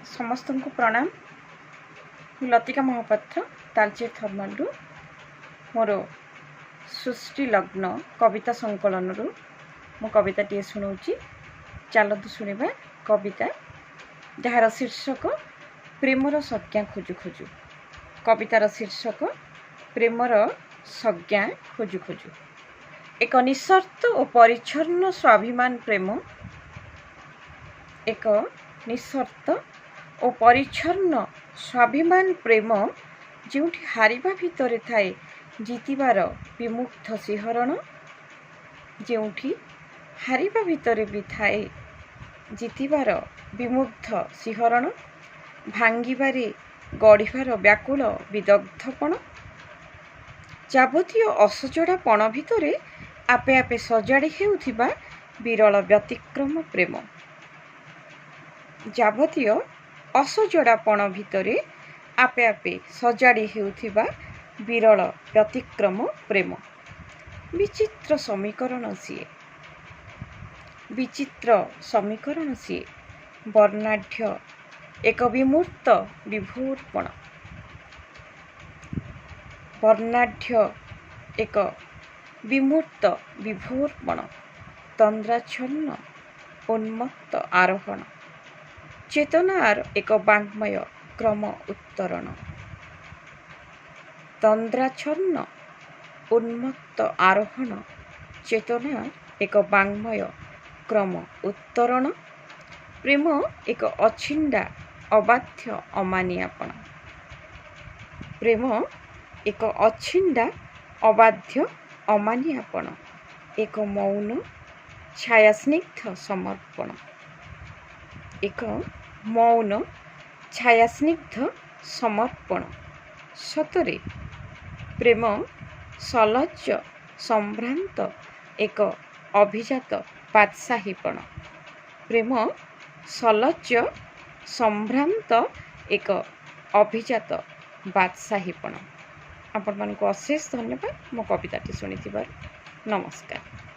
समस्त को प्रणाम। लतिका महापात्र तालचेर थर्मालू मोर सृष्टि लग्न कविता संकलन मु कविताटी शुणाऊँगी। चलतु शुणा कविता जार शीर्षक प्रेमर संज्ञा खोजु खोजु। कवितार शीर्षक प्रेमर संज्ञा खोजु खोजु। एक निस्वार्थ और परिच्छन्न स्वाभिमान प्रेम, एक निस्वार्थ और परिच्छन्न स्वाभिमान प्रेम जोठी हारिबा भितर थाए जीतिबार विमुग्ध शिहरण, जोठी हारिबा भितर भी थाए जीतिबार विमुग्ध शिहरण, भांगिबारे गढ़िबार व्याकुल विदग्धपण, जाबतीय असजड़ापण भितर आपे आपे सजाड़ी हेउथिबा विरल व्यतिक्रम प्रेम, जाबतीय असजड़ापण भितर आपे आपे सजाड़ी हेउथिबा विरल व्यतिक्रम प्रेम। विचित्र समीकरण सीए, विचित्र समीकरण सीए, वर्णाढ्य एक विमूर्त विभोरपण, वर्णाढ्य एक विमूर्त विभोरपण, तंद्राच्छन्न उन्मत्त आरोहण, चेतनार एक वाङ्मय क्रम उत्तरण, तंद्राच्छन्न उन्मत्त आरोहण, चेतना एक वाङ्मय क्रम उत्तरण, प्रेम एक अछिंडा अबाध्य अमानियापण, प्रेम एक अछिंडा अबाध्य अमानियापण, एक मौन छायास्निग्ध समर्पण, एक मौन छायास्निग्ध समर्पण। सतरे प्रेम सलज्ज संभ्रांत एक अभिजात बादशाहीपण, प्रेम सलज्ज संभ्रांत एक अभिजात बादशाहीपण। आपण मानक अशेष धन्यवाद मो कविताटी शुणिथिबार। नमस्कार।